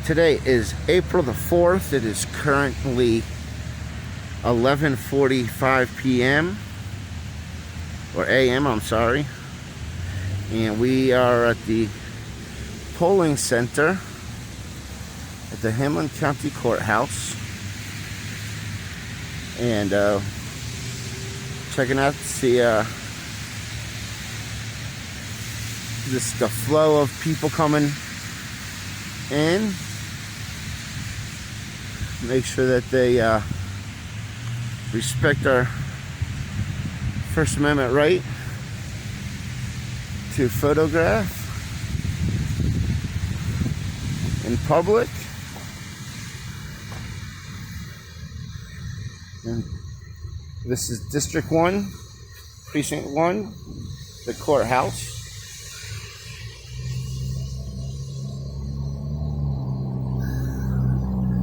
Today is April the 4th. It is currently 11:45 p.m. or a.m. I'm sorry. And we are at the polling center at the Hamblen County Courthouse. And checking out to see the flow of people coming in. Make sure that they respect our First Amendment right to photograph in public. And this is District 1, Precinct 1, the courthouse.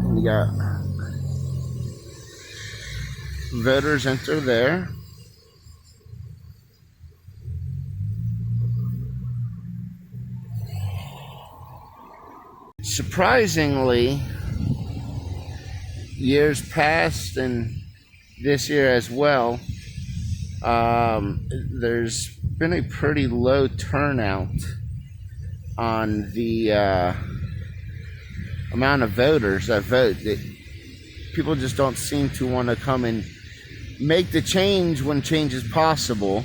And you got voters enter there. Surprisingly, years past and this year as well, there's been a pretty low turnout on the amount of voters that vote. People just don't seem to want to come and make the change when change is possible.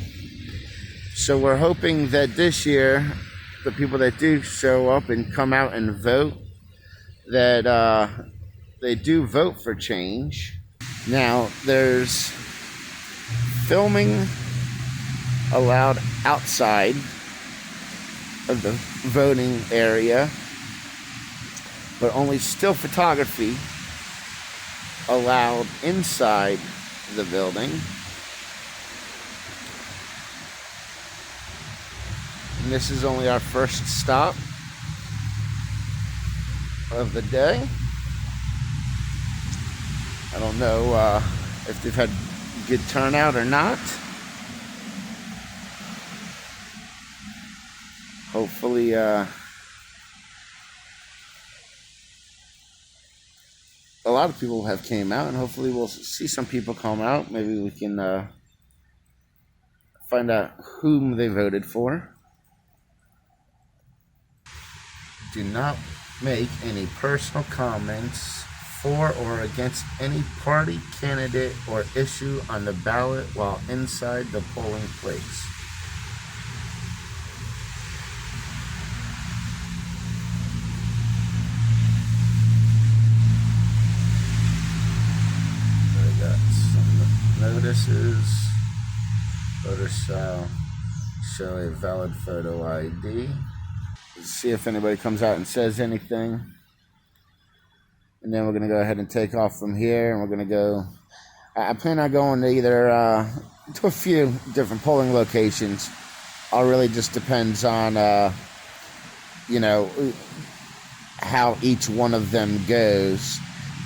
So we're hoping that this year, the people that do show up and come out and vote, that they do vote for change. Now, there's filming allowed outside of the voting area, but only still photography allowed inside the building. And this is only our first stop of the day. I don't know if they've had good turnout or not. Hopefully a lot of people have came out, and hopefully we'll see some people come out. Maybe we can find out whom they voted for. Do not make any personal comments for or against any party, candidate, or issue on the ballot while inside the polling place. I got some notices. Voters shall show a valid photo ID. Let's see if anybody comes out and says anything. And then we're going to go ahead and take off from here, and we're going to go, I plan on going to either to a few different polling locations. All really just depends on how each one of them goes.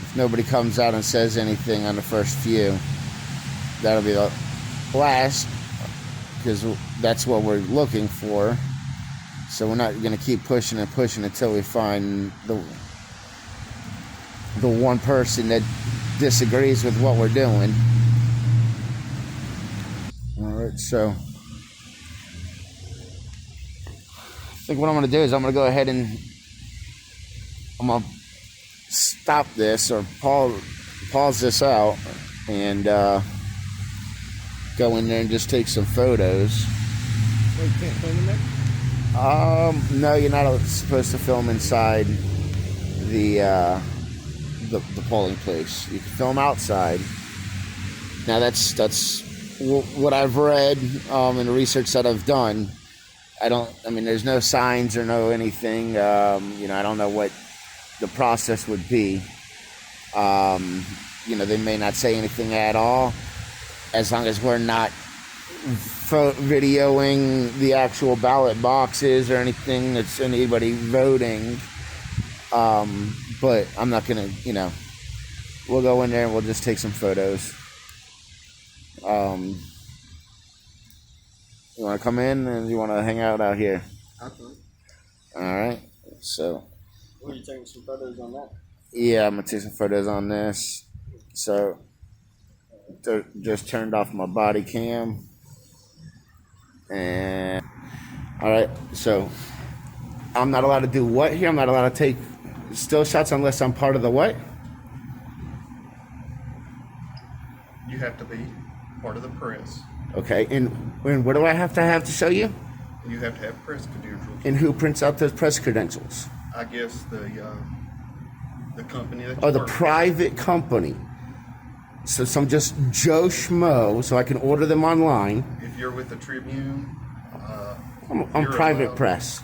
If nobody comes out and says anything on the first few, that'll be the last, because that's what we're looking for. So we're not going to keep pushing and pushing until we find the one person that disagrees with what we're doing. Alright, so I think what I'm going to do is I'm going to go ahead and I'm going to stop this or pause this out and go in there and just take some photos. So you can't film in there? No, you're not supposed to film inside the polling place. You can film outside. Now that's what I've read and the research that I've done. There's no signs or no anything. I don't know what the process would be. They may not say anything at all, as long as we're not videoing the actual ballot boxes or anything that's anybody voting. But I'm not gonna, we'll go in there and we'll just take some photos. You want to come in and you want to hang out here? Okay. All right. So Were you taking some photos on that? Yeah, I'm gonna take some photos on this. So, just turned off my body cam. And all right, so I'm not allowed to do what here? I'm not allowed to take still shots unless I'm part of the what? You have to be part of the press. Okay, and what do I have to show you? You have to have press credentials. And who prints out those press credentials? I guess the company that you Oh, the work for. private company. So some just Joe Schmo, so I can order them online. If you're with the Tribune, I'm you're private allowed- press.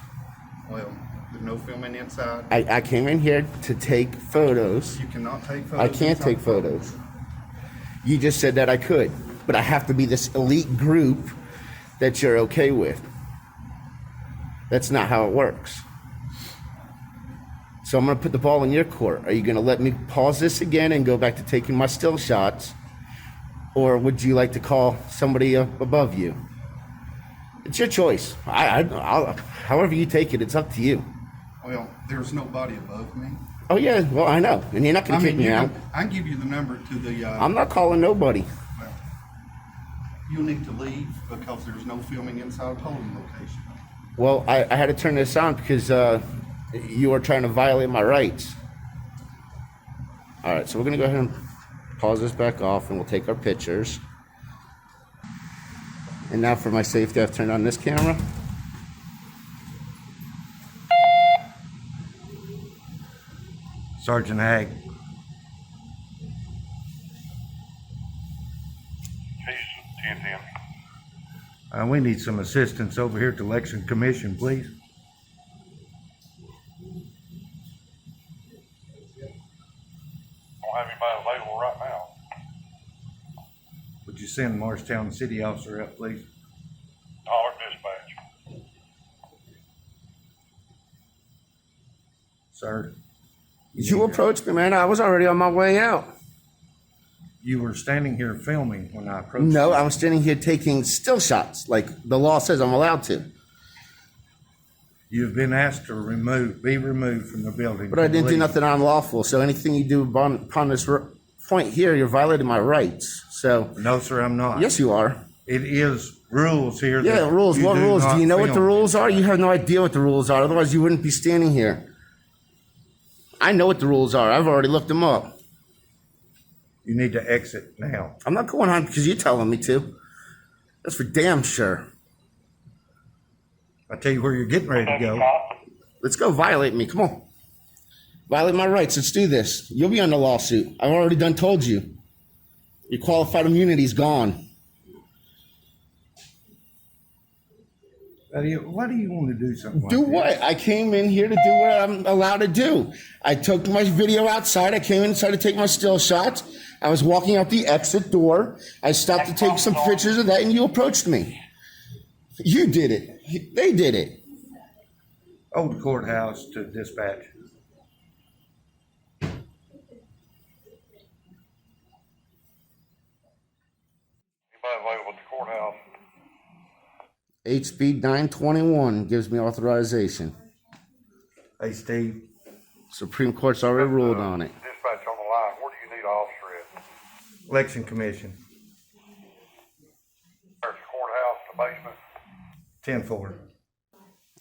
Well, there's no filming inside. I came in here to take photos. You cannot take photos. I can't inside take the photos. You just said that I could, but I have to be this elite group that you're okay with. That's not how it works. So I'm going to put the ball in your court. Are you going to let me pause this again and go back to taking my still shots? Or would you like to call somebody up above you? It's your choice. I'll, however you take it, it's up to you. Well, there's nobody above me. Oh, yeah, well, I know. And you're not going to kick me out. I can give you the number to the. I'm not calling nobody. Well, you'll need to leave because there's no filming inside a polling location. Well, I had to turn this on because you are trying to violate my rights. All right, so we're going to go ahead and pause this back off and we'll take our pictures. And now for my safety, I've turned on this camera. Sergeant Hag. Houston, 1010. We need some assistance over here at the Election Commission, please. Don't have anybody available right now. Would you send Marshtown City Officer up, please? Holler dispatch. Sir, You approached me, man. I was already on my way out. you were standing here filming when I approached No, you. I was standing here taking still shots like the law says I'm allowed to. You've been asked to be removed from the building. But I didn't do Leave. nothing unlawful. So anything you do upon this point here, you're violating my rights. So, No, sir, I'm not. yes, you are. It is rules here. Yeah, that rules. you What rules? not Do you know what the film. rules are? You have no idea what the rules are. Otherwise, you wouldn't be standing here. I know what the rules are. I've already looked them up. You need to exit now. I'm not going on because you're telling me to. That's for damn sure. I tell you where you're getting ready to go. Let's go violate me. Come on. Violate my rights. Let's do this. You'll be on the lawsuit. I've already done told you. Your qualified immunity's gone. Why do you want to do something like Do this? what? I came in here to do what I'm allowed to do. I took my video outside. I came inside to take my still shots. I was walking out the exit door. I stopped to take some pictures of that, and you approached me. You did it. They did it. Old Courthouse to dispatch. Anybody available at the courthouse? HB 921 gives me authorization. Hey, Steve. Supreme Court's already ruled on it. Dispatch on the line. Where do you need an officer at? Election Commission. There's the courthouse, the basement. 10-4.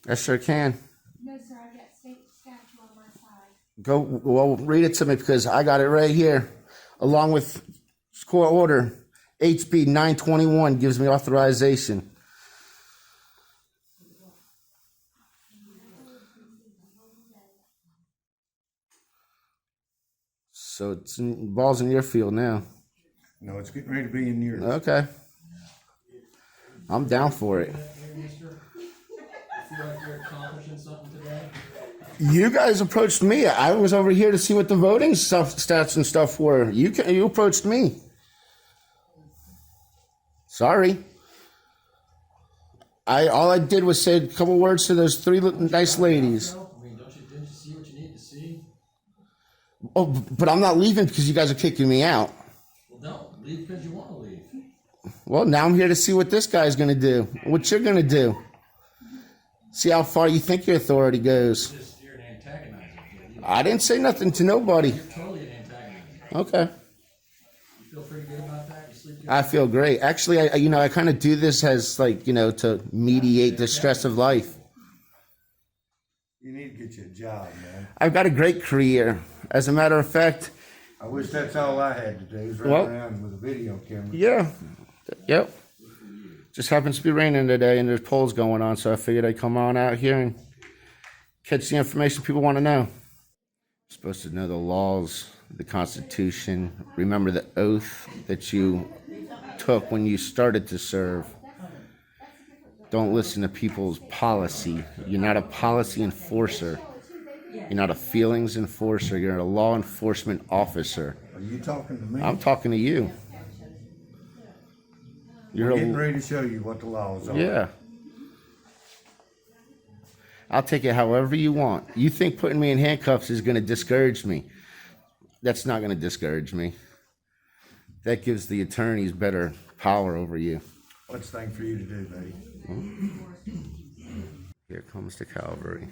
I sure can. No, sir, I've got state statute on my side. Go, well, read it to me because I got it right here. Along with court order, HB 921 gives me authorization. So it's ball's in your field now. No, it's getting ready to be in yours. Okay. I'm down for it. I feel like you're accomplishing something today. You guys approached me. I was over here to see what the voting stats and stuff were. You approached me. Sorry. All I did was say a couple words to those three nice ladies. I mean, didn't you see what you need to see? Oh, but I'm not leaving because you guys are kicking me out. Well, don't leave because you want to leave. Well, now I'm here to see what this guy's going to do, what you're going to do. See how far you think your authority goes. You're an antagonizer. I didn't say nothing to nobody. You're totally an antagonist. Okay. You feel pretty good about that? You sleep good? I feel great. Actually, I kind of do this as like, to mediate the stress of life. You need to get you a job, man. I've got a great career. As a matter of fact, I wish that's all I had to do is run Well- around with a video camera. yeah. Yep. Just happens to be raining today and there's polls going on, so I figured I'd come on out here and catch the information people want to know. You're supposed to know the laws, the Constitution, remember the oath that you took when you started to serve. Don't listen to people's policy. You're not a policy enforcer. You're not a feelings enforcer. You're a law enforcement officer. Are you talking to me? I'm talking to you. You're We're getting a, ready to show you what the laws are. yeah. I'll take it however you want. You think putting me in handcuffs is going to discourage me? That's not going to discourage me. That gives the attorneys better power over you. What's the thing for you to do, buddy? Here comes the cavalry.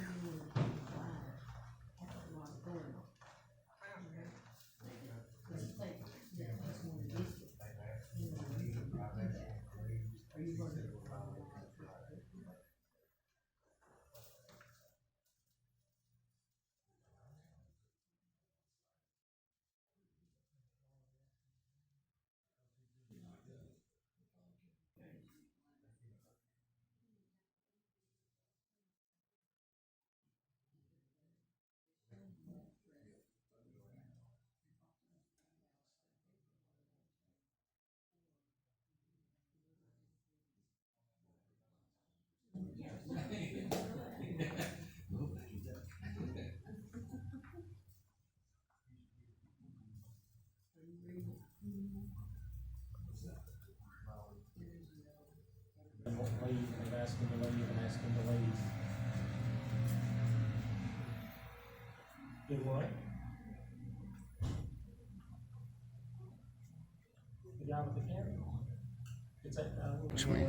Do what? The guy with the camera? It's like, Which way?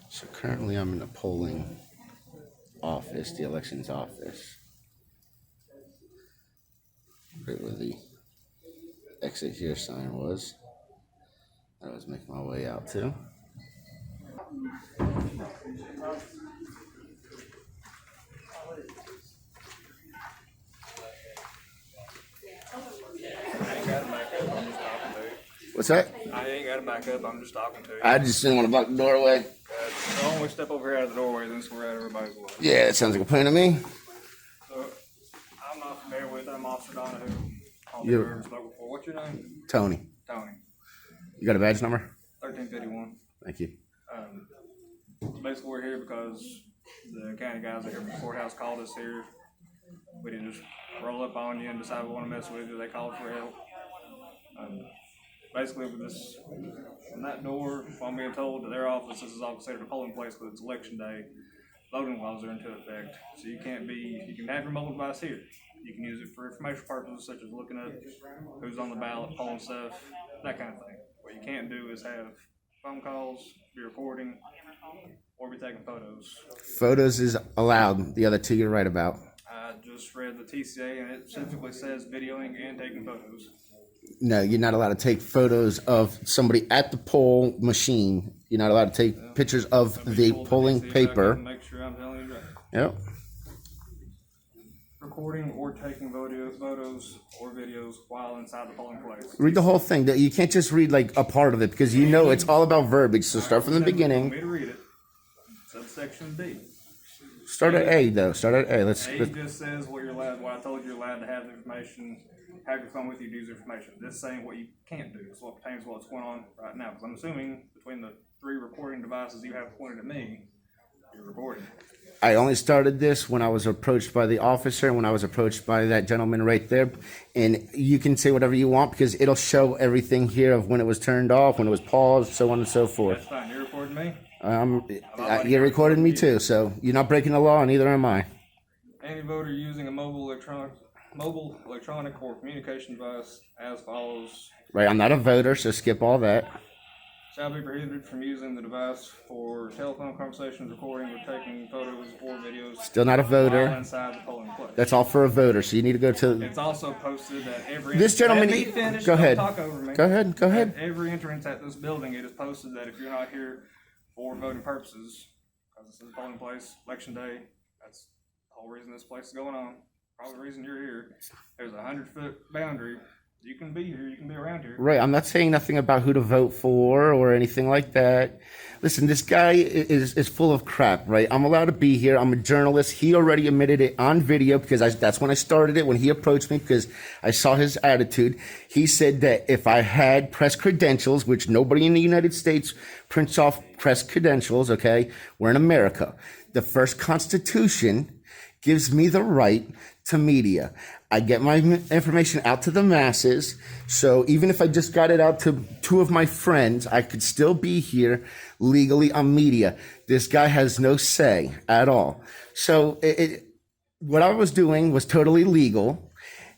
So currently I'm in the polling office, the elections office. Right where the exit here sign was. I was making my way out to. What's that? I ain't got to back up. I'm just talking to you. I just didn't want to block the doorway. Don't we step over here out of the doorway, then we're out of everybody's way. Yeah, that sounds like a plan to me. So, I'm not familiar with them, Officer Donahue. You- I've spoken before. What's your name? Tony, Tony. you got a badge number? 1351. Thank you. Basically, we're here because the county guys that here from the courthouse called us here. We didn't just roll up on you and decide we want to mess with you. They called for help. Basically, with this, from that door, I'm being told that their office, this is all considered a polling place because it's election day. Voting laws are into effect, so you can have your mobile device here. You can use it for information purposes such as looking at who's on the ballot, polling stuff, that kind of thing. What you can't do is have phone calls, be recording, or be taking photos. Photos is allowed. The other two you're right about. I just read the TCA and it specifically says videoing and taking photos. No, you're not allowed to take photos of somebody at the poll machine. You're not allowed to take pictures of the polling paper. Make sure I'm telling you right. Yep. Recording or taking photos or videos while inside the polling place. Read the whole thing. You can't just read like a part of it because you know it's all about verbiage. So start from the Want me beginning. to read it? Subsection B. Start at A though. Start at A. Let's. A just says what you're allowed. What I told you, you're allowed to have the information, have your phone with you, to use the information. This is saying what you can't do. It's what pertains to what's going on right now. Because I'm assuming between the 3 recording devices you have pointed at me, you're recording. I only started this when I was approached by the officer and when I was approached by that gentleman right there. And you can say whatever you want because it'll show everything here of when it was turned off, when it was paused, so on and so forth. That's fine. You're recording me. You recorded me too, so you're not breaking the law, and neither am I. Any voter using a mobile electronic or communication device as follows Right, I'm not a voter, so skip all that. shall be prohibited from using the device for telephone conversations, recording, or taking photos or videos. Still not a voter. While inside the polling place. That's all for a voter, so you need to go to... It's also posted at every... This gentleman... Let me finish. Go ahead. Don't talk over me. Go ahead, go ahead. At every entrance at this building, it is posted that if you're not here for voting purposes, because this is a polling place, election day, that's the whole reason this place is going on. Probably the reason you're here. There's a 100-foot boundary. You can be here, you can be around here. Right, I'm not saying nothing about who to vote for or anything like that. Listen, this guy is full of crap, right? I'm allowed to be here. I'm a journalist. He already admitted it on video because that's when I started it, when he approached me, because I saw his attitude. He said that if I had press credentials, which nobody in the United States prints off press credentials, okay? We're in America. The first Constitution gives me the right to media. I get my information out to the masses. So even if I just got it out to 2 of my friends, I could still be here legally on media. This guy has no say at all. So what I was doing was totally legal.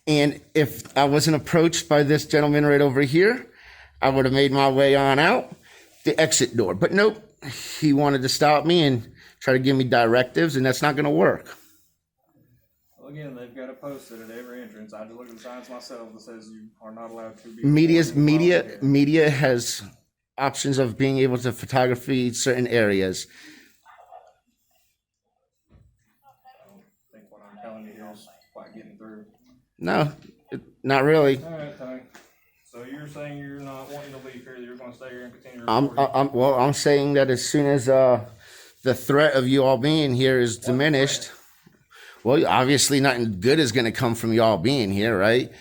And if I wasn't approached by this gentleman right over here, I would have made my way on out the exit door. But nope, he wanted to stop me and try to give me directives, and that's not going to work. Again, they've got it posted at every entrance. I just look at the signs myself that says you are not allowed to be. Media has options of being able to photography certain areas. I think what I'm telling you here is quite getting through. No, not really. All right, Tony. So you're saying you're not wanting to leave here, you're going to stay here and continue recording? I'm saying that as soon as the threat of you all being here is diminished. Well, obviously nothing good is going to come from y'all being here, right?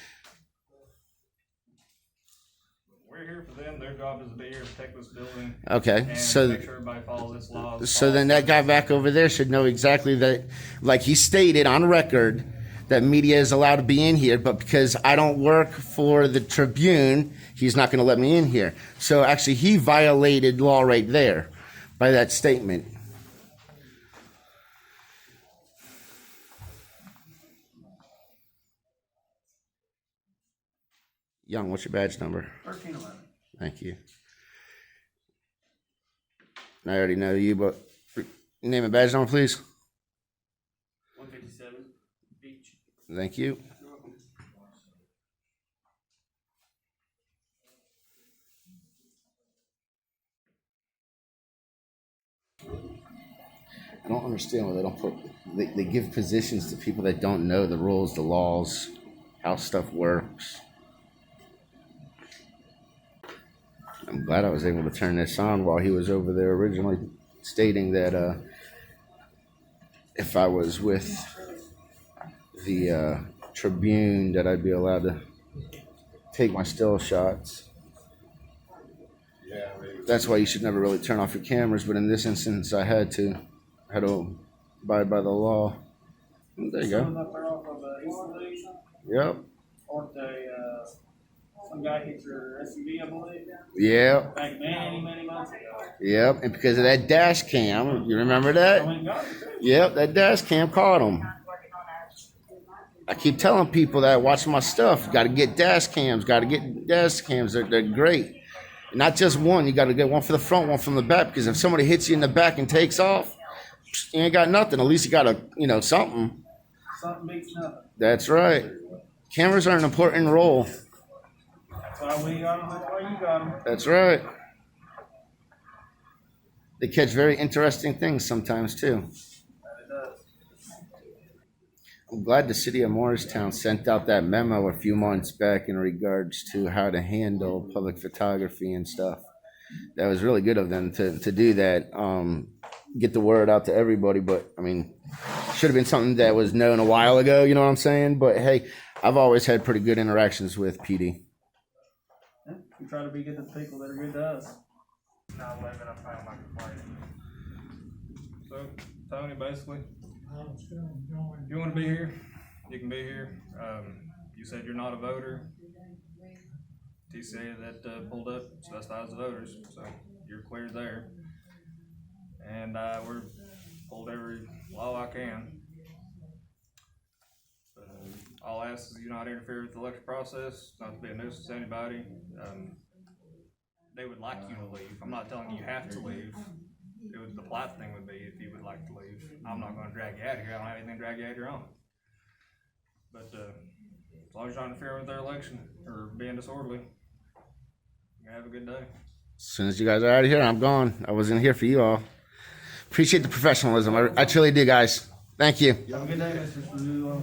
We're here for them. Their job is to be here to protect this building. Okay, and so make sure everybody follows its laws. So then that guy back over there should know exactly that, like he stated on record, that media is allowed to be in here, but because I don't work for the Tribune, he's not going to let me in here. So actually he violated law right there by that statement. Young, what's your badge number? 1311. Thank you. I already know you, but name and badge number, please. 157 Beach. Thank you. I don't understand why they don't put, they give positions to people that don't know the rules, the laws, how stuff works. I'm glad I was able to turn this on while he was over there originally stating that if I was with the Tribune that I'd be allowed to take my still shots. That's why you should never really turn off your cameras, but in this instance I had to abide by the law. There you go. Yep. Some guy hit your SUV, I believe. Yeah. Back many months ago. Yep. And because of that dash cam, you remember that? Yep, that dash cam caught him. I keep telling people that watching my stuff, got to get dash cams, They're great. Not just one, you got to get one for the front, one from the back, because if somebody hits you in the back and takes off, you ain't got nothing. At least you got something. Something beats nothing. That's right. Cameras are an important role. That's why we got them, that's why you got them. That's right. They catch very interesting things sometimes too. I'm glad the city of Morristown sent out that memo a few months back in regards to how to handle public photography and stuff. That was really good of them to do that, get the word out to everybody. But I mean, should have been something that was known a while ago, you know what I'm saying? But hey, I've always had pretty good interactions with PD. We try to be good to the people that are good to us. Now 11, I found my complaint. So, Tony, basically, if you want to be here, you can be here. You said you're not a voter. TCA that pulled up specifies the voters, so you're clear there. and we're pulled every law I can. All I ask is you not interfere with the election process, not to be a nuisance to anybody. They would like you to leave. I'm not telling you you have to leave. The polite thing would be if you would like to leave. I'm not going to drag you out of here. I don't have anything to drag you out of here on. But as long as you're not interfering with their election or being disorderly, you have a good day. As soon as you guys are out of here, I'm gone. I wasn't here for you all. Appreciate the professionalism. I truly do, guys. Thank you. Have a good day, Mr. Spazullo.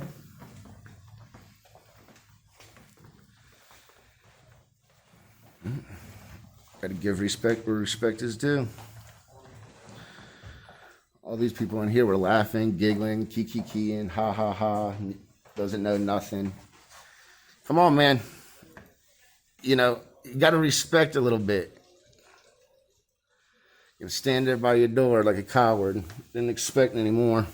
Got to give respect where respect is due. All these people in here were laughing, giggling, kiki-kiing, ha ha ha. Doesn't know nothing. Come on, man. You know, you got to respect a little bit. You can stand there by your door like a coward. Didn't expect any more.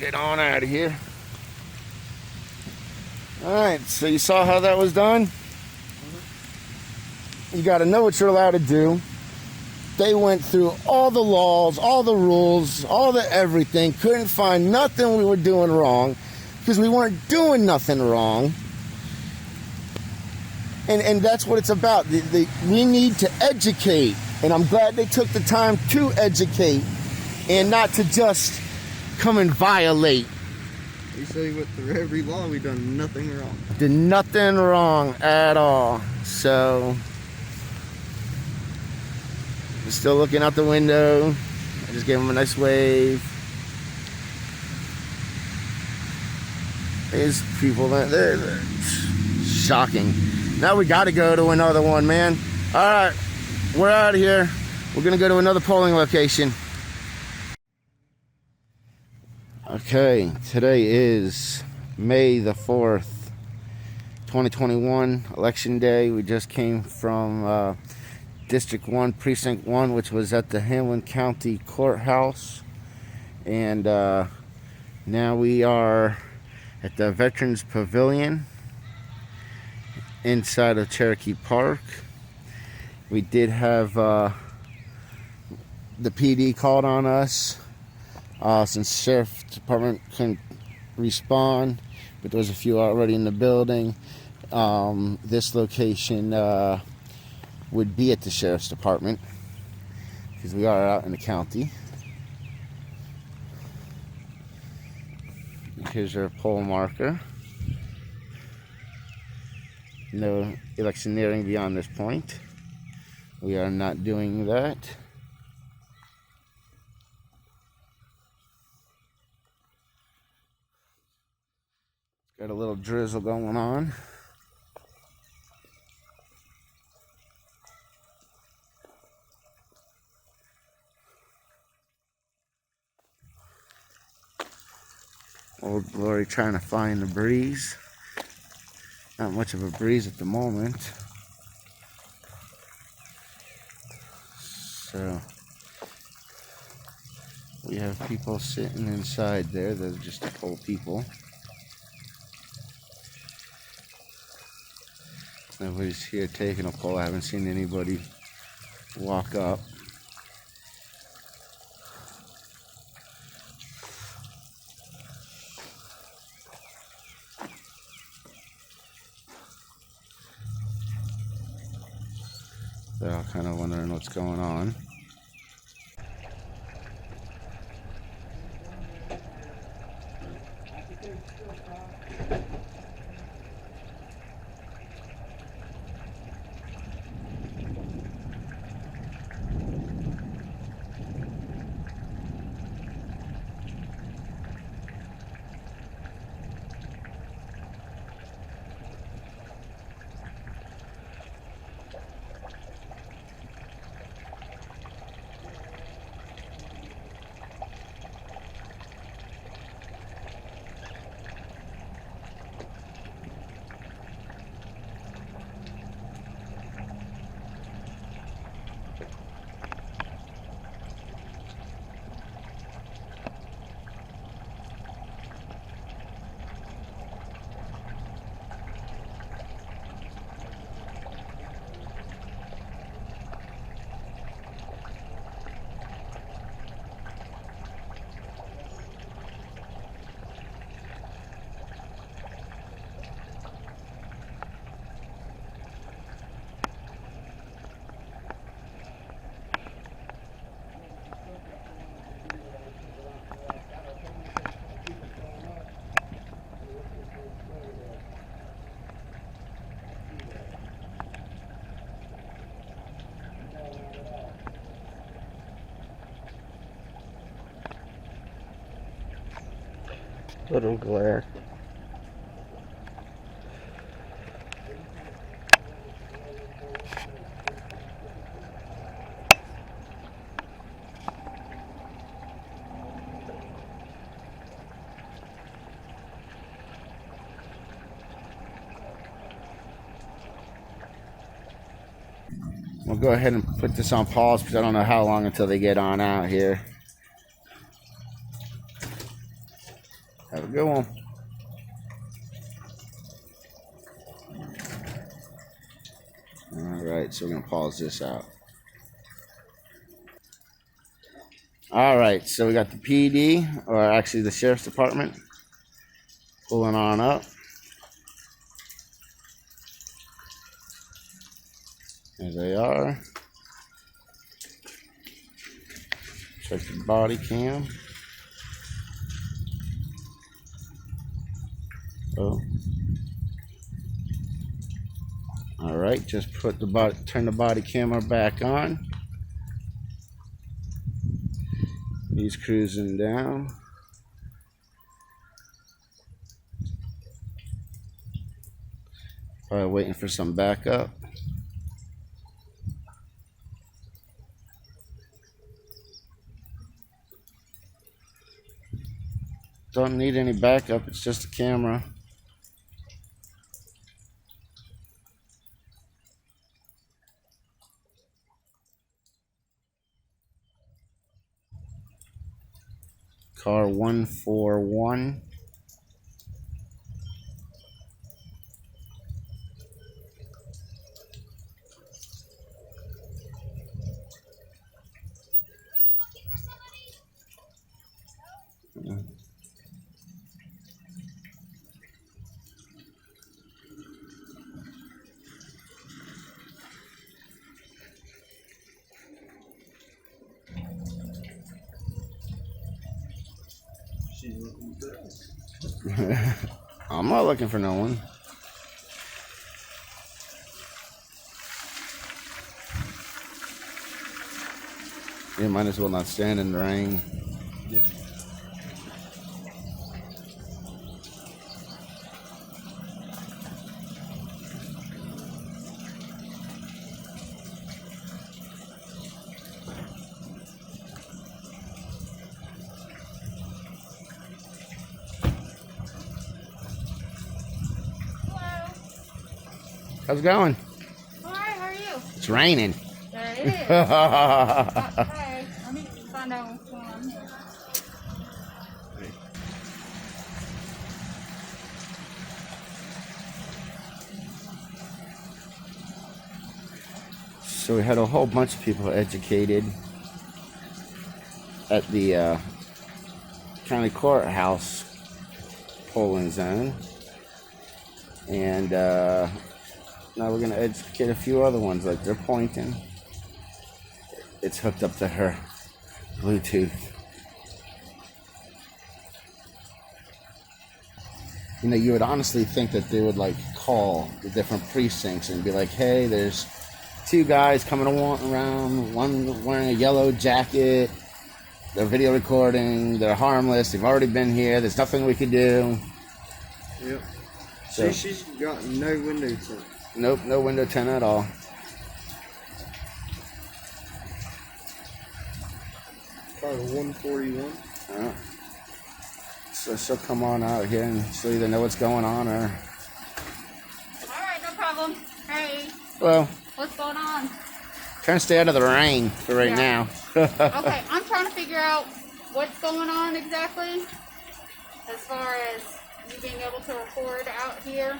Get on out of here. All right, so you saw how that was done? You got to know what you're allowed to do. They went through all the laws, all the rules, all the everything. Couldn't find nothing we were doing wrong because we weren't doing nothing wrong. And that's what it's about. We need to educate. And I'm glad they took the time to educate and not to just come and violate. You say with every law we done nothing wrong. Did nothing wrong at all. So, still looking out the window. I just gave him a nice wave. There's people they're shocking. Now we got to go to another one, man. All right, we're out of here. We're gonna go to another polling location. Okay, today is May the 4th, 2021, Election Day. We just came from District 1, Precinct 1, which was at the Hamblen County Courthouse. And now we are at the Veterans Pavilion inside of Cherokee Park. We did have the PD called on us. Since Sheriff's Department couldn't respond, but there was a few already in the building. This location would be at the Sheriff's Department because we are out in the county. Here's our poll marker. No electioneering beyond this point. We are not doing that. Got a little drizzle going on. Old Glory trying to find the breeze. Not much of a breeze at the moment. So we have people sitting inside there. Those are just the poll people. Nobody's here taking a poll. I haven't seen anybody walk up. They're all kind of wondering what's going on. Let him glare. We'll go ahead and put this on pause because I don't know how long until they get on out here. Have a good one. All right, so we're gonna pause this out. All right, so we got the PD, or actually the Sheriff's Department, pulling on up. There they are. Check the body cam. Oh. All right, just put the body, turn the body camera back on. He's cruising down. Probably waiting for some backup. Don't need any backup, it's just a camera. Car 141. I'm not looking for no one. You might as well not stand in the rain. Yeah. How's it going? Alright, how are you? It's raining. There it is. Okay, let me find out what's going on here. So we had a whole bunch of people educated at the county courthouse polling zone, and now we're gonna educate a few other ones. Like they're pointing. It's hooked up to her Bluetooth. You know, you would honestly think that they would like call the different precincts and be like, "Hey, there's two guys coming around, one wearing a yellow jacket. They're video recording. They're harmless. They've already been here. There's nothing we can do." Yep. So, She's got no window tint. nope, no window tint at all. Car 141. So she'll come on out here and she'll either know what's going on or... Alright, no problem. Hey, Well, what's going on? trying to stay out of the rain for right now. Okay, I'm trying to figure out what's going on exactly as far as you being able to record out here.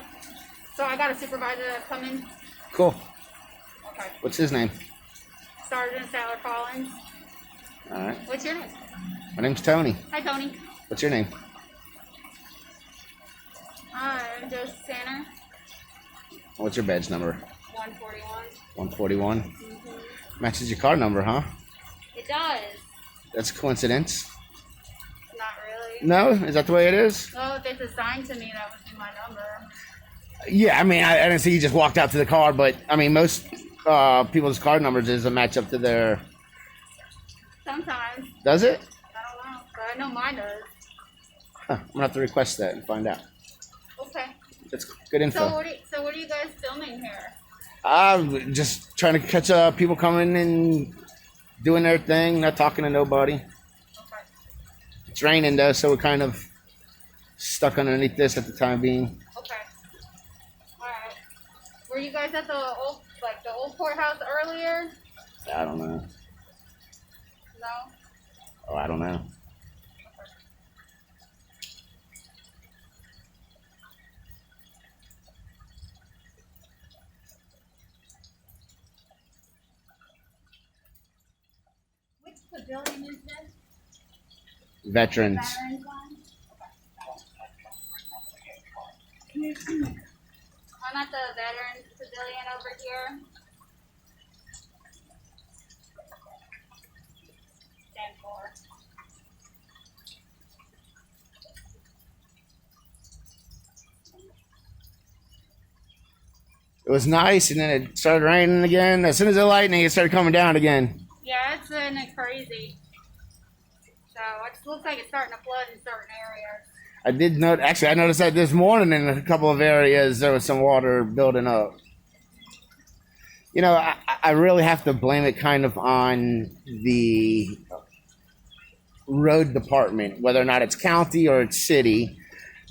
So I got a supervisor that's coming. Cool. Okay. What's his name? Sergeant Sailor Collins. All right. What's your name? My name's Tony. Hi, Tony. What's your name? I'm just Tanner. What's your badge number? 141. 141. Mm-hmm. Matches your car number, huh? It does. That's a coincidence. Not really. No? Is that the way it is? Well, if it's assigned to me, that would be my number. Yeah, I mean, I didn't see you just walked out to the car, but I mean, most people's car numbers is a match up to their... Sometimes. Does it? I don't know. But I know mine does. I'm gonna have to request that and find out. Okay. That's good info. So what are you guys filming here? I'm just trying to catch people coming and doing their thing, not talking to nobody. Okay. It's raining though, so we're kind of stuck underneath this at the time being. Okay. All right. Were you guys at the old courthouse earlier? I don't know. No. Oh, I don't know. Which pavilion is this? Veterans. Veterans one? Okay. I'm at the Veterans Pavilion over here. Stand for. It was nice, and then it started raining again. As soon as it lightning, it started coming down again. Yeah, it's been crazy. So it looks like it's starting to flood in certain areas. I did note. Actually, I noticed that this morning in a couple of areas there was some water building up. You know, I really have to blame it kind of on the road department, whether or not it's county or it's city,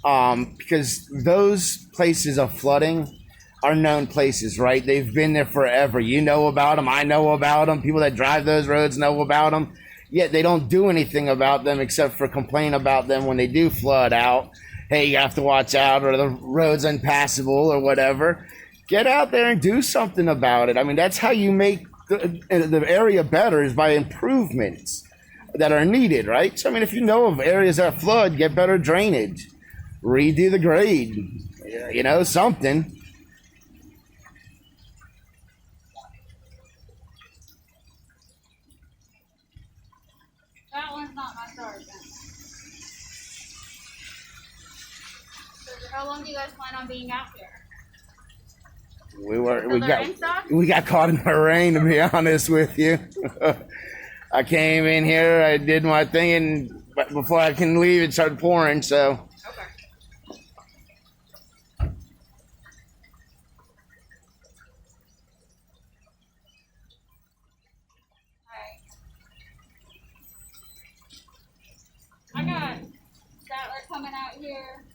because those places of flooding are known places, right? They've been there forever. You know about them. I know about them. People that drive those roads know about them. Yet they don't do anything about them except for complain about them when they do flood out. Hey, you have to watch out, or the road's impassable, or whatever. Get out there and do something about it. I mean, that's how you make the area better, is by improvements that are needed, right? So, I mean, if you know of areas that flood, get better drainage. Redo the grade. You know, something. That one's not my sergeant. So how long do you guys plan on being out here? We got caught in the rain, to be honest with you. I came in here, I did my thing, and before I can leave, it started pouring. So Okay. I got Statler coming out here.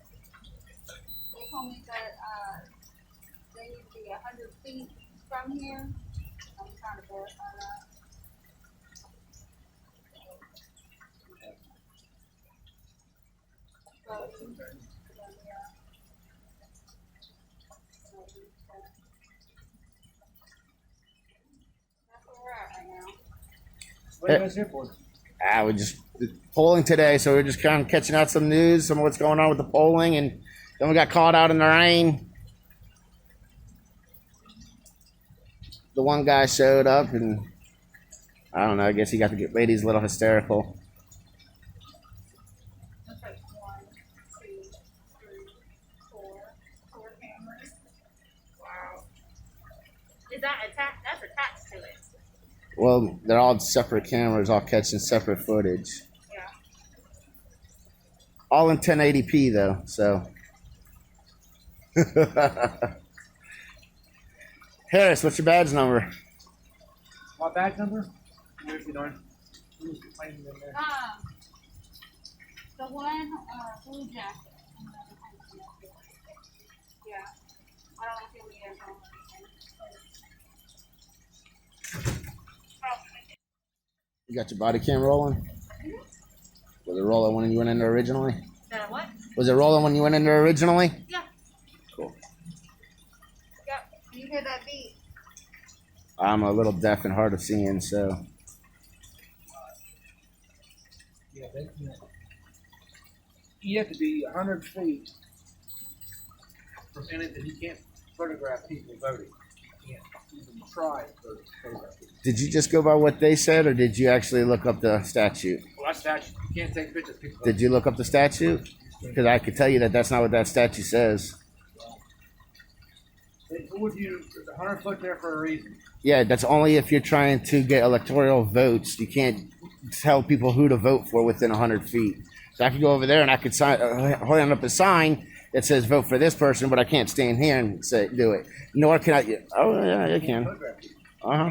They told me that they need to be 100 feet from here. I'm trying to verify that. That's where we're at right now. What are you guys here for? we're just polling today, so we're just kind of catching out some news, some of what's going on with the polling, and then we got caught out in the rain. The one guy showed up, and I don't know, I guess he got the ladies a little hysterical. Looks like 1, 2, 3, 4 cameras. Wow. Is that attached? That's attached to it. Well, they're all separate cameras, all catching separate footage. Yeah. All in 1080p though, so. Harris, what's your badge number? My badge number? Where's the darn? Who's the plane in there? The one blue jacket. Yeah. I don't know if you'll need it. You got your body cam rolling? Was it rolling when you went in there originally? That what? Was it rolling when you went in there originally? Yeah. Cool. Yep. You hear that beat? I'm a little deaf and hard of seeing, so. Yeah, you have to be 100 feet from anything. You can't photograph people voting. You can't even try to photograph people. Did you just go by what they said, or did you actually look up the statute? Well, that's statute. You can't take pictures of people. Did you look up the statute? Because I could tell you that that's not what that statute says. They told you there's 100 foot there for a reason. Yeah, that's only if you're trying to get electoral votes. You can't tell people who to vote for within 100 feet. So I could go over there and I could sign, hold up a sign that says vote for this person, but I can't stand here and say do it. Nor can I. Oh yeah, you can. Uh huh.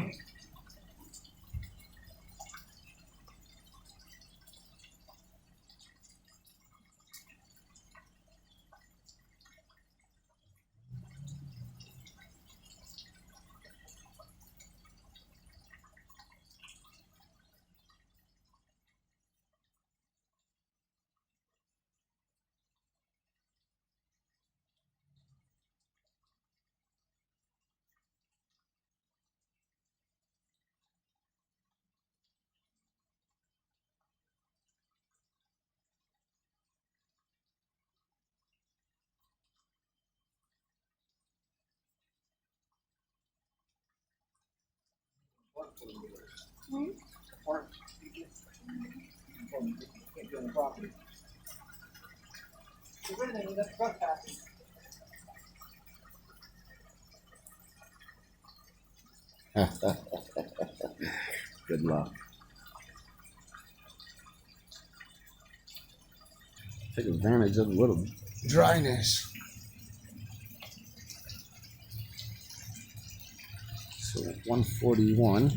Can't go on the property. Get rid of them, that's trespassing. Good luck. Take advantage of a little dryness. So 141.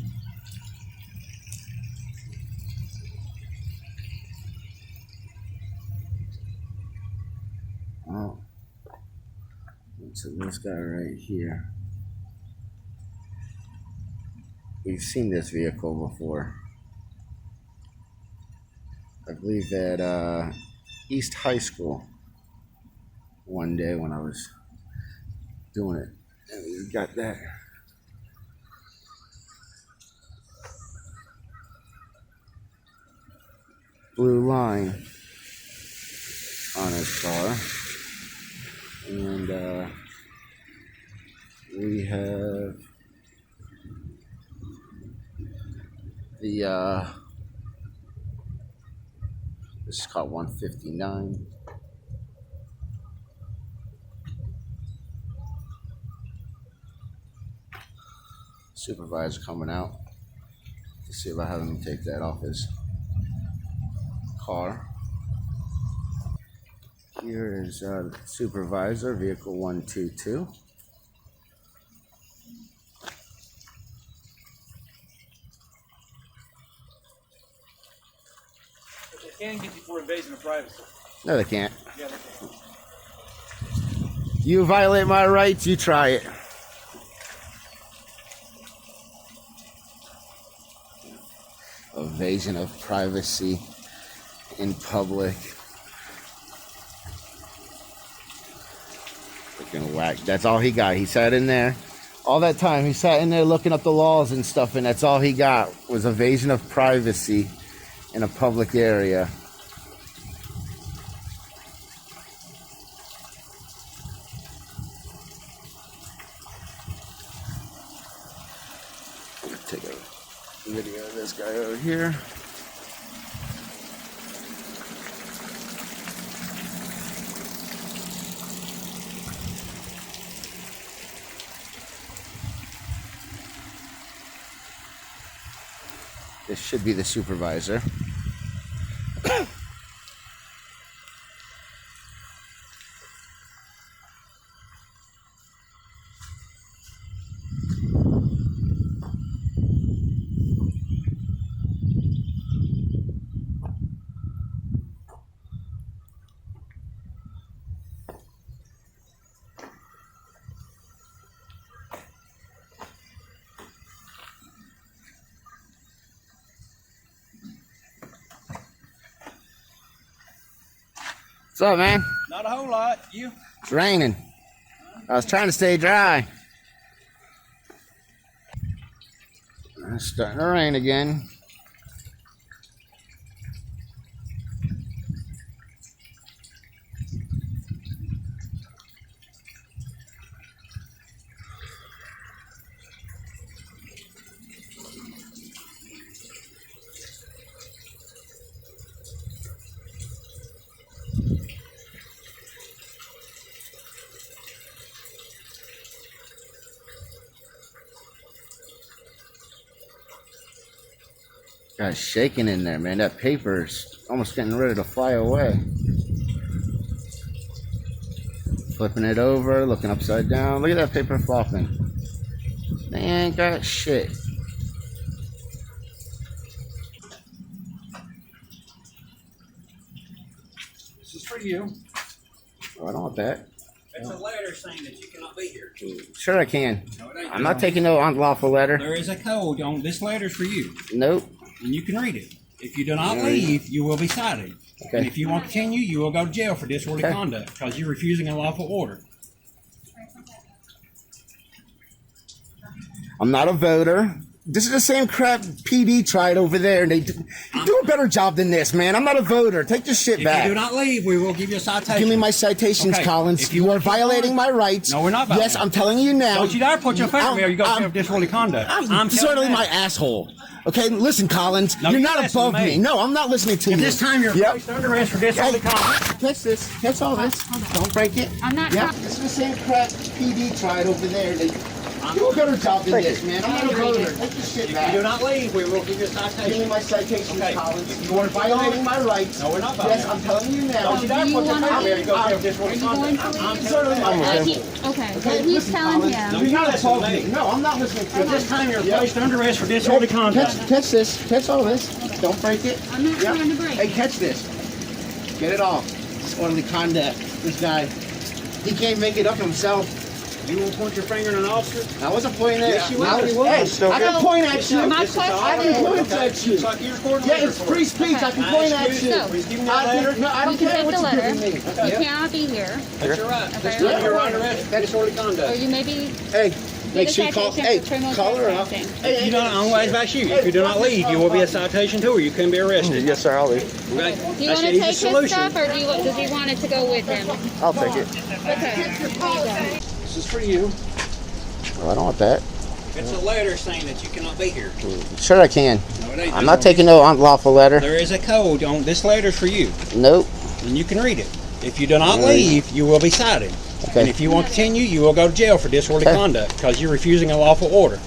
Oh. So this guy right here. We've seen this vehicle before. I believe at East High School one day when I was doing it. And we got that. Blue line on his car. And we have the this is called 159. Supervisor coming out to see if I have him take that off his car. Here is supervisor, vehicle 122. But they can get you for invasion of privacy. No, they can't. Yeah, they can. You violate my rights, you try it. Invasion of privacy in public. Freaking whack. That's all he got. He sat in there. All that time, he sat in there looking up the laws and stuff, and that's all he got was invasion of privacy in a public area. Take a video of this guy over here. This should be the supervisor. What's up, man? Not a whole lot. You? It's raining. I was trying to stay dry. It's starting to rain again. Guy's shaking in there, man. That paper's almost getting ready to fly away. Flipping it over, looking upside down. Look at that paper flopping. They ain't got shit. This is for you. Oh, I don't want that. It's a letter saying that you cannot be here. Sure I can. No, it ain't. I'm not taking no unlawful letter. There is a code on this letter's for you, Nope. and you can read it. If you do not leave, you will be cited. Okay. And if you want to continue, you will go to jail for disorderly Okay. conduct because you're refusing a lawful order. I'm not a voter. This is the same crap PD tried over there, and they do a better job than this, man. I'm not a voter. Take this shit If back. you do not leave, we will give you a citation. Give me my citations, Okay. Collins. If you You are want to keep violating going- my rights. No, we're not Yes, violating. I'm telling you now. Don't you dare put your finger on me or you go to jail for disorderly conduct. I'm disorderly telling my that. asshole. Okay, listen, Collins. No, you're you not listen above to me. me. No, I'm not listening to At you. this time, you're Yep. placed under arrest for disorderly conduct. Catch this. Catch all this. Don't break it. I'm not Yep. trying- This is the same crap PD tried over there. They do a better job than this, man. I'm not a voter. Take this shit If back. you do not leave, we will give you a Give me citation. my citations, Okay. Collins. If You are want to keep violating going- my rights. No, we're not Yes, violating. I'm telling you now. Don't you dare Do you put your wanna finger on me or you go to jail for Are disorderly you going conduct. to I'm leave? telling you. Okay, but he's listen, telling Collins. him. No, You're you not listen above to me. me. No, I'm not listening to At you. this time, you're Yep. placed under arrest for disorderly conduct. Catch this. Catch all this. Don't break it. I'm not Yep. trying to break Hey, it. catch this. Get it off. Disorderly conduct. This guy, he can't make it up himself. You will point your finger at an officer? I wasn't pointing at Yes, you you. will. Hey, You will. I can point at you. My This is all question- I can right. point Okay. at you. It's like you're recording Yeah, later it's for free it. speech. I can I point asked at you, you. please give me that I letter. can, no, I don't You can care take what the you're letter. giving me. You cannot be here. That's your right. This Okay. time you're under arrest for disorderly Or conduct. you may be Hey, make a sure you call. citation Hey, for criminal call her up. trespassing. Hey, You don't always back you. If you do not leave, you will be a citation too, or you can be arrested. Yes, sir. I'll leave. Okay? Do you That's want to the take easiest his solution. stuff, or does he want it to go with him? I'll take it. Okay. This is for you. Oh, I don't want that. It's a letter saying that you cannot be here. Sure, I can. No, it ain't. I'm not taking no unlawful letter. There is a code on this letter's for you, Nope. and you can read it. If you do not leave, you will be cited. Okay. And if you want to continue, you will go to jail for disorderly Okay. conduct because you're refusing a lawful order.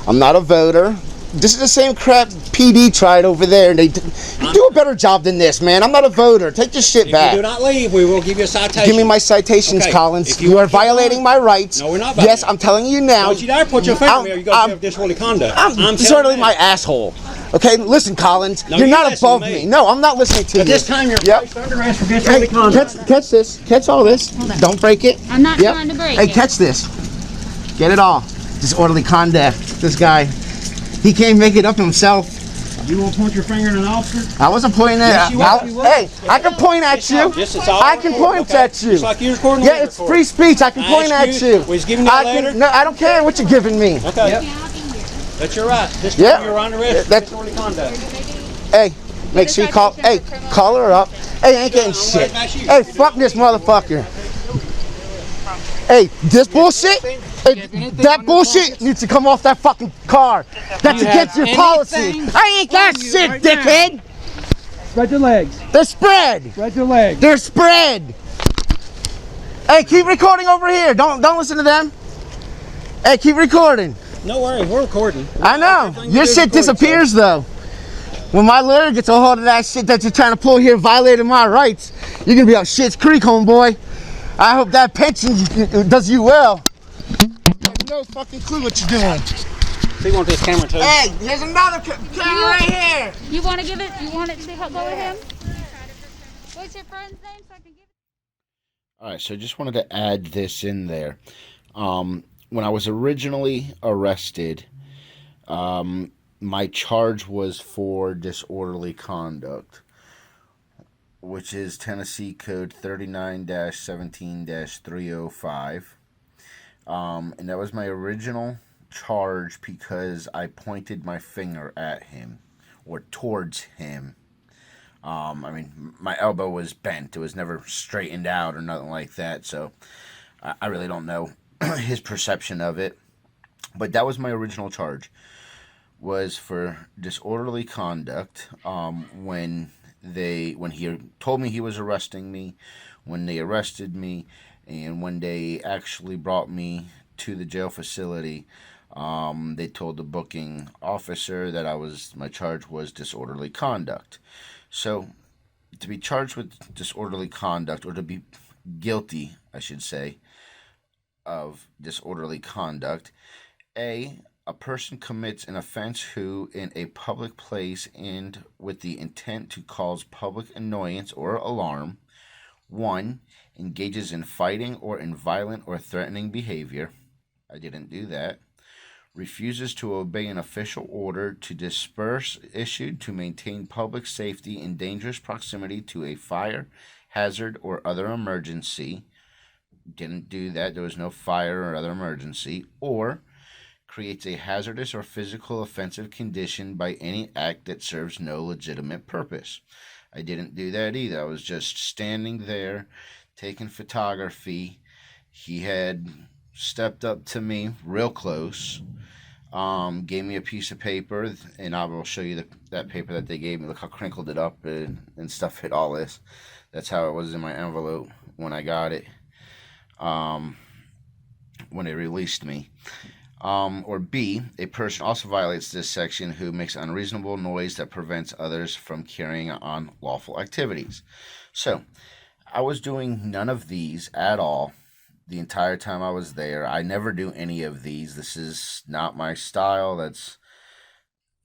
I'm not a voter. This is the same crap PD tried over there, and they do a better job than this, man. I'm not a voter. Take this shit If back. you do not leave, we will give you a citation. Give me my citations, Okay. Collins. If you You are want to keep violating going- my rights. No, we're not Yes, violating. I'm telling you now. Don't you dare put your finger on me or you go to I'm- jail for disorderly conduct. I'm telling disorderly you my that. asshole. Okay, listen, Collins. No, you're you not listen above to me. me. No, I'm not listening to At you. this time, you're Yep. placed under arrest for Hey, disorderly conduct. catch this. Catch all this. Don't break it. I'm not Yep. trying to break Hey, it. catch this. Get it all. Disorderly conduct. This guy, he can't make it up himself. You will point your finger at an officer? I wasn't pointing at Yes, you will. You will. Hey, I can point at you. This is all I can recorded, point okay? at you. It's like you're recording Yeah, later it's for free it. speech. I can I point asked at you, you. was giving you I that letter? No, I don't care what you're giving me. Okay. You cannot be here. That's your right. This Yeah. time you're under arrest for That- disorderly conduct. Hey, make sure you call. Hey, call her up. Hey, I ain't getting shit. Hey, fuck this motherfucker. Hey, this bullshit. Hey, that bullshit needs to come off that fucking car. That's against your policy. I ain't got shit, dickhead. Spread your legs. They're spread. Spread your legs. They're spread. Hey, keep recording over here. Don't listen to them. Hey, keep recording. No worries, we're recording. I know. Everything you Your do is shit recorded, disappears though. When my lawyer gets a hold of that shit that you're trying to pull here violating my rights, you're gonna be on Shit's Creek, homeboy. I hope that pension does you well. You have no fucking clue what you're doing. So you want this camera too? Hey, there's another camera right here. You want to give it? You want it to go with him? What's your friend's name so I can give it? All right, so just wanted to add this in there. When I was originally arrested, my charge was for disorderly conduct, which is Tennessee Code 39-17-305. And that was my original charge because I pointed my finger at him or towards him. I mean, my elbow was bent. It was never straightened out or nothing like that. So I really don't know his perception of it. But that was my original charge, was for disorderly conduct. When he told me he was arresting me, when they arrested me, and when they actually brought me to the jail facility, They told the booking officer that my charge was disorderly conduct. So, to be charged with disorderly conduct, or to be guilty, I should say, of disorderly conduct, a person commits an offense who, in a public place and with the intent to cause public annoyance or alarm, 1. Engages in fighting or in violent or threatening behavior. I didn't do that. Refuses to obey an official order to disperse issued to maintain public safety in dangerous proximity to a fire, hazard, or other emergency. Didn't do that. There was no fire or other emergency. Or creates a hazardous or physical offensive condition by any act that serves no legitimate purpose. I didn't do that either. I was just standing there taking photography. He had stepped up to me real close, gave me a piece of paper, and I will show you that paper that they gave me. Look how crinkled it up and stuff hit all this. That's how it was in my envelope when I got it, when they released me. Or B, a person also violates this section who makes unreasonable noise that prevents others from carrying on lawful activities. So, I was doing none of these at all the entire time I was there. I never do any of these. This is not my style. That's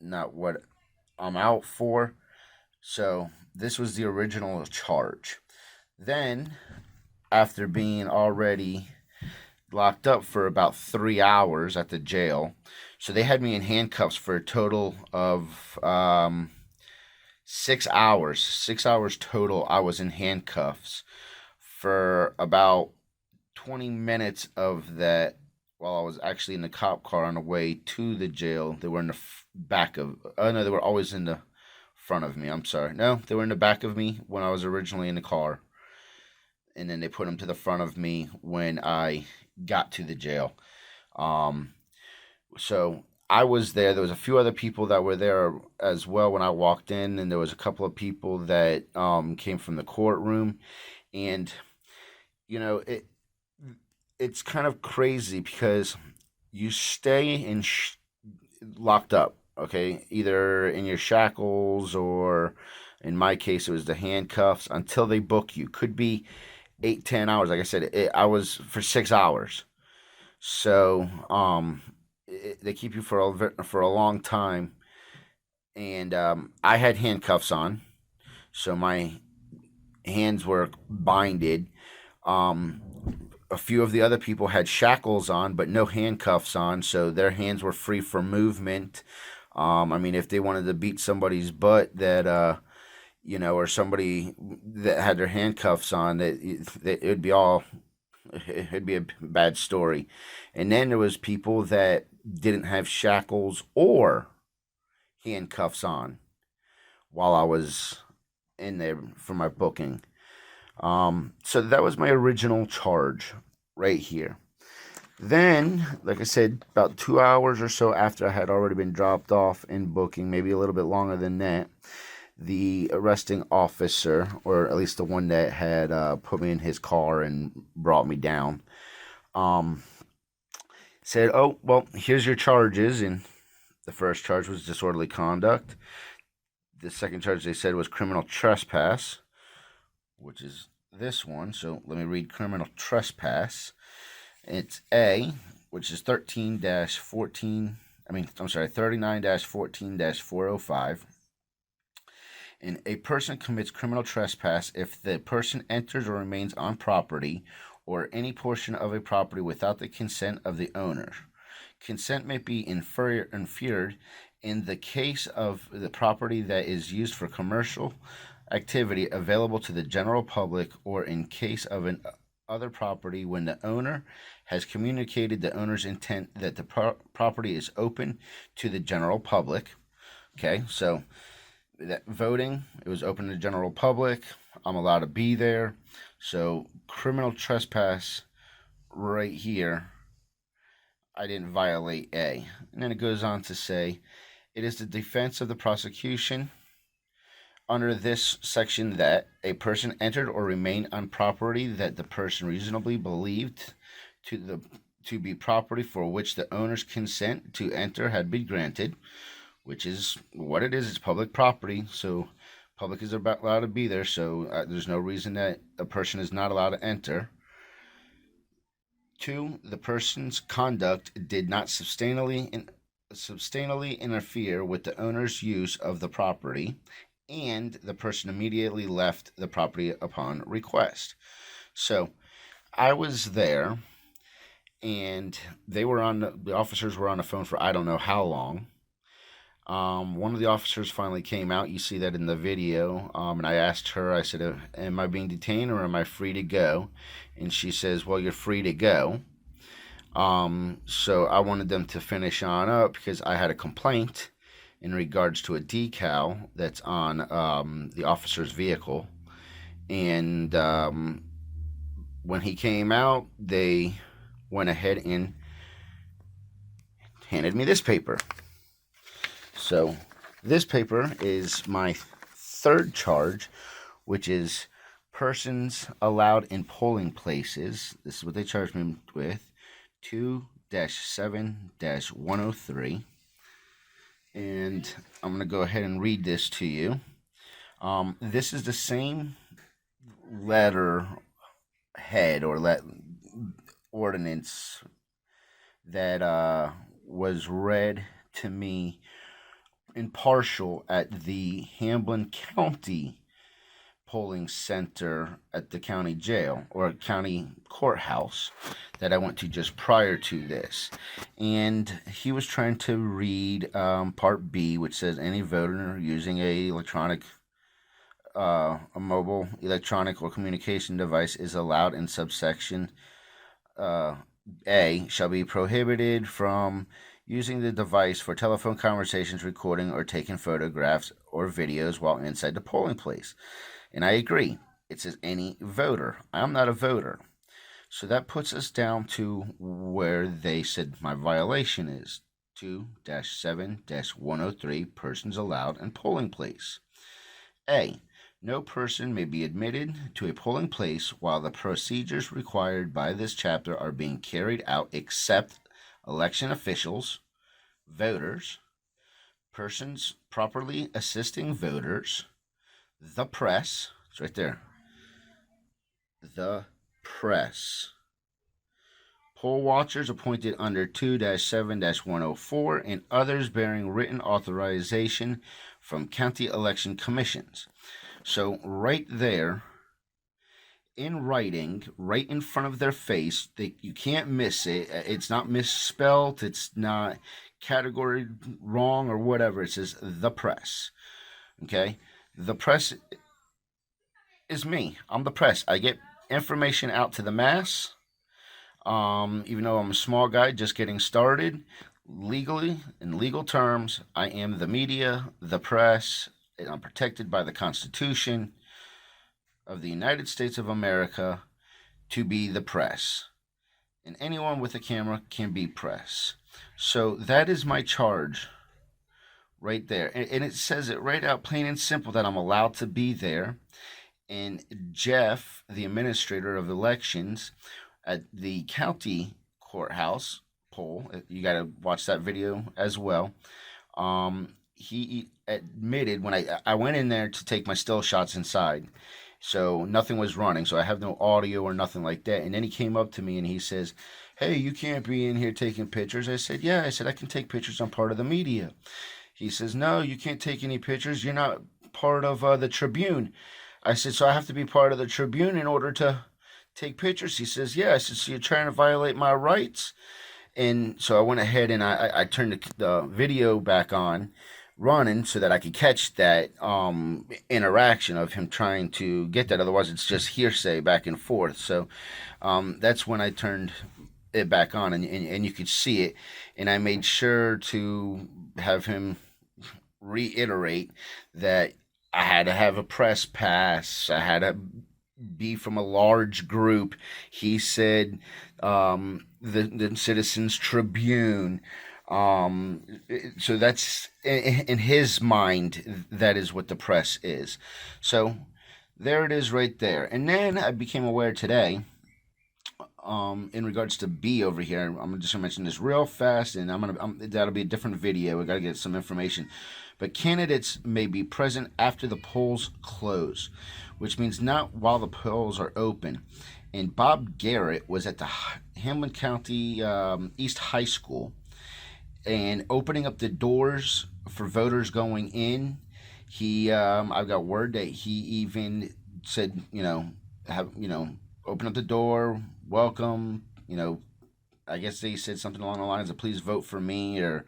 not what I'm out for. So, this was the original charge. Then, after being already locked up for about 3 hours at the jail. So they had me in handcuffs for a total of 6 hours. 6 hours total I was in handcuffs. For about 20 minutes of that, while I was actually in the cop car on the way to the jail, they were in the back of... Oh, no, they were always in the front of me. I'm sorry. No, they were in the back of me when I was originally in the car. And then they put them to the front of me when I got to the jail. So I was there. There was a few other people that were there as well when I walked in, and there was a couple of people that came from the courtroom. And it's kind of crazy because you stay locked up, okay, either in your shackles, or in my case it was the handcuffs, until they book you. Could be 8-10 hours. Like I said, I was for 6 hours. So they keep you for a long time. And I had handcuffs on, so my hands were binded. A few of the other people had shackles on, but no handcuffs on, so their hands were free for movement. I mean, if they wanted to beat somebody's butt that or somebody that had their handcuffs on, it'd be a bad story. And then there was people that didn't have shackles or handcuffs on while I was in there for my booking. So that was my original charge right here. Then, like I said, about 2 hours or so after I had already been dropped off in booking, maybe a little bit longer than that, the arresting officer, or at least the one that had put me in his car and brought me down, said, "Oh, well, here's your charges." And the first charge was disorderly conduct. The second charge they said was criminal trespass, which is this one. So let me read criminal trespass. It's A, which is 39-14-405. And a person commits criminal trespass if the person enters or remains on property or any portion of a property without the consent of the owner. Consent may be inferred in the case of the property that is used for commercial activity available to the general public, or in case of an other property when the owner has communicated the owner's intent that the property is open to the general public. Okay, so that voting, it was open to the general public. I'm allowed to be there. So criminal trespass right here, I didn't violate A. And then it goes on to say, it is the defense of the prosecution under this section that a person entered or remained on property that the person reasonably believed to to be property for which the owner's consent to enter had been granted, which is what it is. It's public property, so public is allowed to be there, so there's no reason that a person is not allowed to enter. 2, the person's conduct did not substantially interfere with the owner's use of the property, and the person immediately left the property upon request. So I was there, and the officers were on the phone for I don't know how long. One of the officers finally came out. You see that in the video. And I asked her, I said, am I being detained or am I free to go? And she says, well, you're free to go. So I wanted them to finish on up because I had a complaint in regards to a decal that's on the officer's vehicle. And when he came out, they went ahead and handed me this paper. So this paper is my third charge, which is persons allowed in polling places. This is what they charged me with, 2-7-103. And I'm going to go ahead and read this to you. This is the same letter head or ordinance that was read to me in partial at the Hamblen County polling center at the county jail or county courthouse that I went to just prior to this. And he was trying to read part B, which says any voter using a mobile electronic or communication device is allowed in subsection A shall be prohibited from using the device for telephone conversations, recording, or taking photographs or videos while inside the polling place. And I agree. It says any voter. I'm not a voter. So that puts us down to where they said my violation is. 2-7-103, persons allowed in polling place. A, no person may be admitted to a polling place while the procedures required by this chapter are being carried out except election officials, voters, persons properly assisting voters, the press, it's right there, the press, poll watchers appointed under 2-7-104, and others bearing written authorization from county election commissions. So right there, in writing, right in front of their face, you can't miss it. It's not misspelled. It's not category wrong or whatever. It says the press. Okay? The press is me. I'm the press. I get information out to the mass. Even though I'm a small guy just getting started, legally, in legal terms, I am the media, the press. I'm protected by the Constitution of the United States of America to be the press. And anyone with a camera can be press. So that is my charge right there. And it says it right out, plain and simple, that I'm allowed to be there. And Jeff, the administrator of elections at the county courthouse poll, you got to watch that video as well. He admitted when I went in there to take my still shots inside, so nothing was running, so I have no audio or nothing like that. And then he came up to me and he says, hey, you can't be in here taking pictures. I said, yeah. I said, I can take pictures. I'm part of the media. He says, no, you can't take any pictures. You're not part of the Tribune. I said, so I have to be part of the Tribune in order to take pictures? He says, yeah. I said, so you're trying to violate my rights? And so I went ahead and I turned the video back on, running, so that I could catch that interaction of him trying to get that. Otherwise, it's just hearsay back and forth. So that's when I turned it back on, and you could see it. And I made sure to have him reiterate that I had to have a press pass. I had to be from a large group. He said the Citizens Tribune. So that's, in his mind, that is what the press is. So there it is right there. And then I became aware today in regards to B over here, I'm just gonna mention this real fast, and that'll be a different video. We gotta get some information. But candidates may be present after the polls close, which means not while the polls are open. And Bob Garrett was at the Hamblen County East High School and opening up the doors for voters going in. I've got word that he even said, open up the door, welcome, I guess they said something along the lines of please vote for me or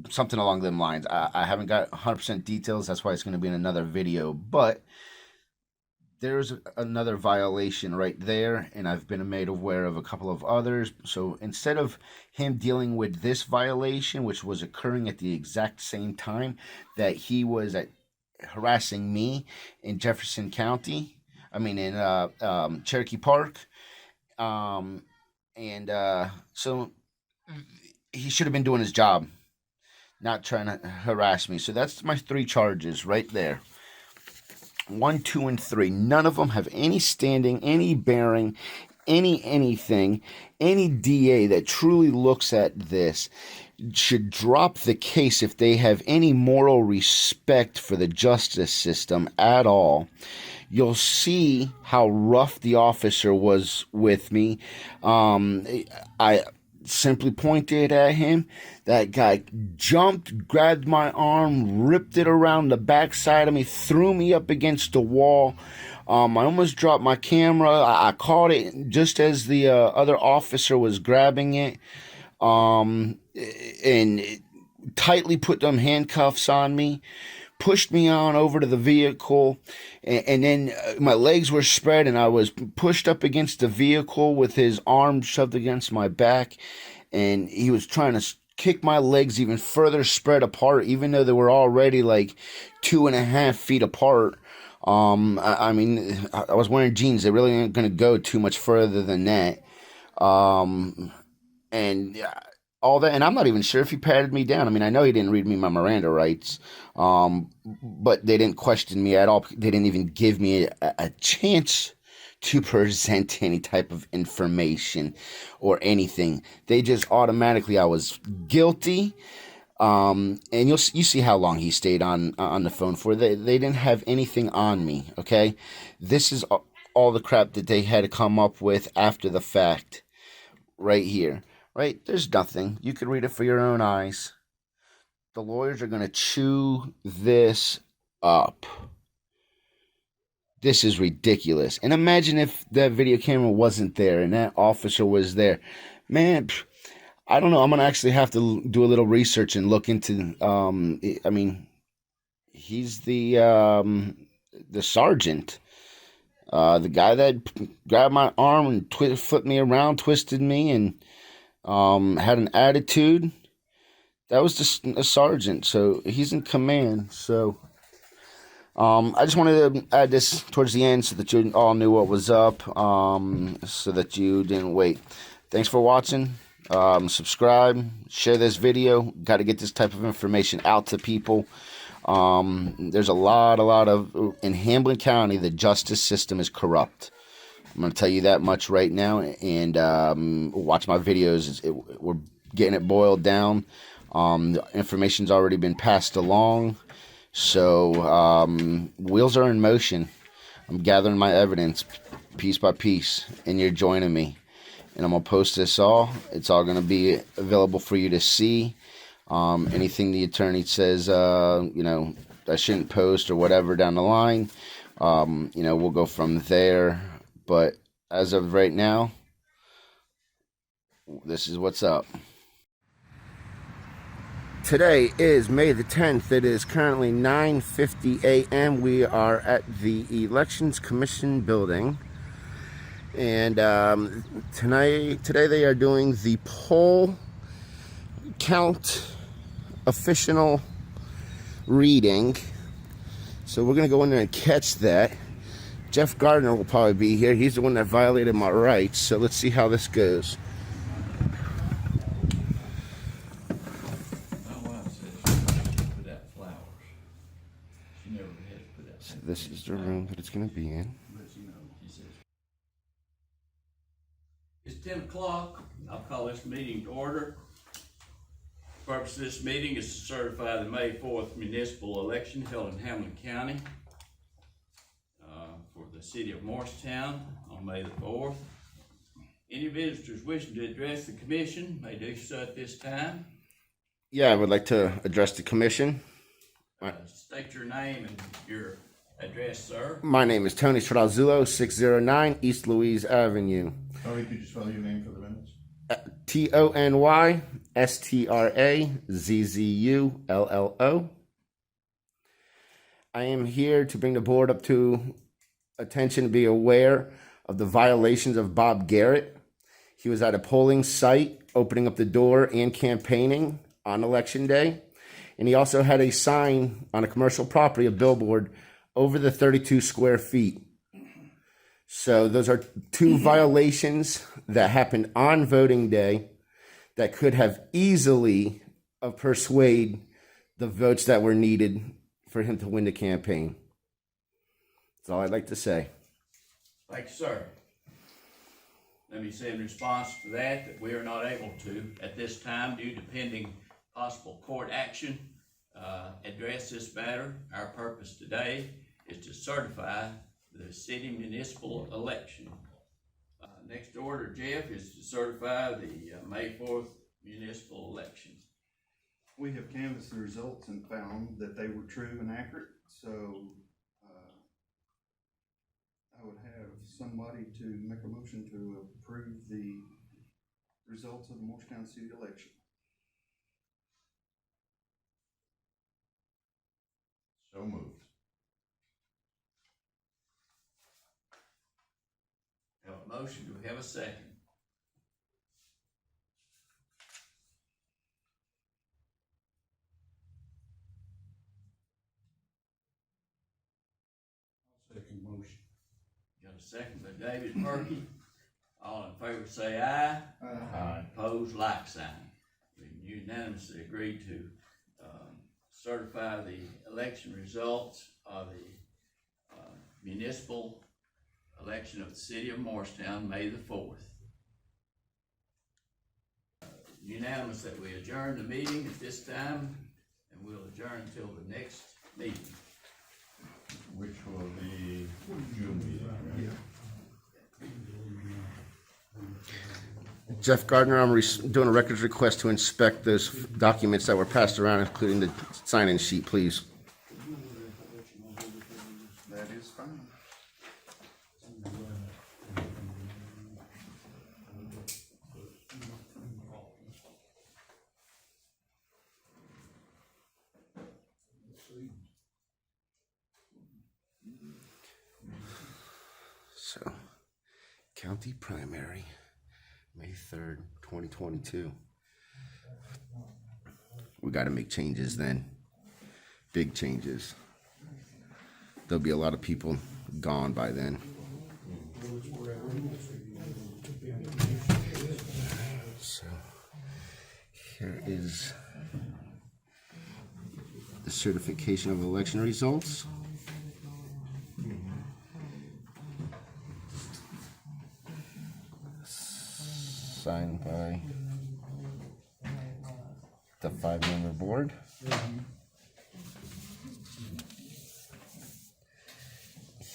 something along them lines. I haven't got 100% details. That's why it's going to be in another video. But there's another violation right there, and I've been made aware of a couple of others. So instead of him dealing with this violation, which was occurring at the exact same time that he was harassing me in Jefferson County, in Cherokee Park, so he should have been doing his job, not trying to harass me. So that's my 3 charges right there. 1, 2, and 3. None of them have any standing, any bearing, anything. Any DA that truly looks at this should drop the case if they have any moral respect for the justice system at all. You'll see how rough the officer was with me. I simply pointed at him. That guy jumped, grabbed my arm, ripped it around the backside of me, threw me up against the wall. I almost dropped my camera. I caught it just as the other officer was grabbing it, and tightly put them handcuffs on me, pushed me on over to the vehicle, and then my legs were spread and I was pushed up against the vehicle with his arm shoved against my back, and he was trying to kick my legs even further spread apart, even though they were already like 2.5 feet apart. I was wearing jeans. They really aren't going to go too much further than that. And all that, and I'm not even sure if he patted me down. I know he didn't read me my Miranda rights, but they didn't question me at all. They didn't even give me a chance to present any type of information or anything. They just automatically, I was guilty. And you see how long he stayed on the phone for. They didn't have anything on me. Okay, this is all the crap that they had to come up with after the fact, right here. Right, there's nothing. You can read it for your own eyes. The lawyers are going to chew this up. This is ridiculous. And imagine if that video camera wasn't there and that officer was there. Man, I don't know. I'm going to actually have to do a little research and look into, he's the sergeant. The guy that grabbed my arm and flipped me around, twisted me, and had an attitude. That was just a sergeant, so he's in command. So I just wanted to add this towards the end so that you all knew what was up, so that you didn't wait. Thanks for watching. Subscribe, share this video. Got to get this type of information out to people. There's a lot of, in Hamblen County, the justice system is corrupt. I'm going to tell you that much right now, and watch my videos. We're getting it boiled down. The information's already been passed along, so wheels are in motion. I'm gathering my evidence piece by piece, and you're joining me. And I'm going to post this all. It's all going to be available for you to see. Anything the attorney says, I shouldn't post or whatever down the line, we'll go from there. But as of right now, this is what's up. Today is May the 10th. It is currently 9:50 a.m. We are at the Elections Commission building. And today they are doing the poll count official reading. So we're going to go in there and catch that. Jeff Gardner will probably be here. He's the one that violated my rights. So let's see how this goes. So this is the room that it's going to be in. 10 o'clock. I'll call this meeting to order. The purpose of this meeting is to certify the May 4th municipal election held in Hamblen County for the city of Morristown on May the 4th. Any visitors wishing to address the commission may do so at this time. Yeah, I would like to address the commission. State your name and your address, sir. My name is Tony Strazullo, 609 East Louise Avenue. Tony, could you spell your name for the minutes? TonyStrazullo. I am here to bring the board up to attention to be aware of the violations of Bob Garrett. He was at a polling site opening up the door and campaigning on election day. And he also had a sign on a commercial property, a billboard, over the 32 square feet. So those are two violations that happened on voting day that could have easily persuaded the votes that were needed for him to win the campaign. That's all I'd like to say. Thank you, sir. Let me say in response to that we are not able to, at this time, due to pending possible court action, address this matter. Our purpose today is to certify the city municipal election. Next order, Jeff, is to certify the May 4th municipal election. We have canvassed the results and found that they were true and accurate, so I would have somebody to make a motion to approve the results of the Morristown City election. So moved. Have a motion, do we have a second? Second motion. Got a second by David Perky. All in favor say aye. Aye. Opposed, like sign. We unanimously agreed to certify the election results of the municipal election of the city of Morristown, May the 4th. Unanimous that we adjourn the meeting at this time, and we'll adjourn until the next meeting. Which will be June meeting, right? Jeff Gardner, I'm doing a records request to inspect those documents that were passed around, including the sign-in sheet, please. That is fine. So, county primary, May 3rd, 2022. We got to make changes then. Big changes. There'll be a lot of people gone by then. So, here is the certification of election results. Signed by the 5-member board.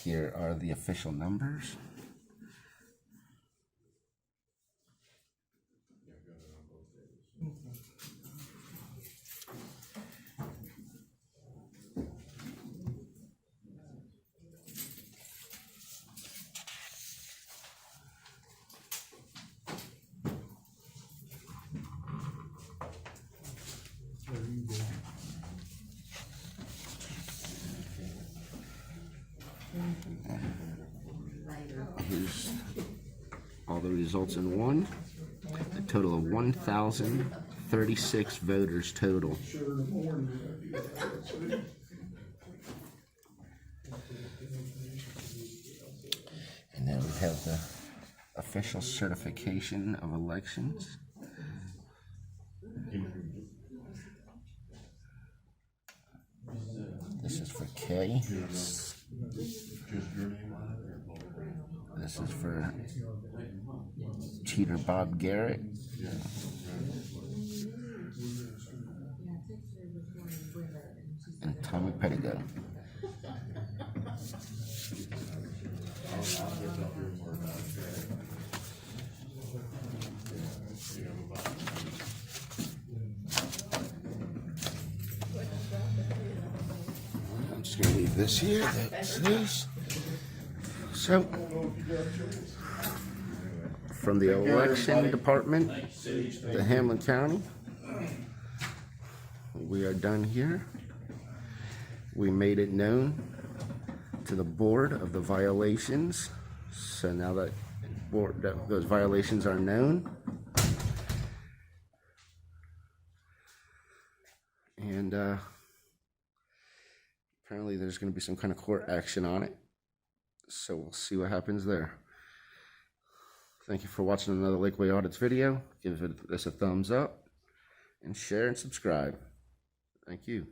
Here are the official numbers. Here's all the results in one. A total of 1,036 voters total. And then we have the official certification of elections. This is for K. Just your name on it? This is for Cheater Bob Garrett. And Tommy Pettigo. I'm just gonna leave this here. That's this. So, from the election department, the Hamblen County, we are done here. We made it known to the board of the violations. So now that those violations are known, and apparently there's going to be some kind of court action on it. So we'll see what happens there. Thank you for watching another Lakeway Audits video. Give this a thumbs up and share and subscribe. Thank you.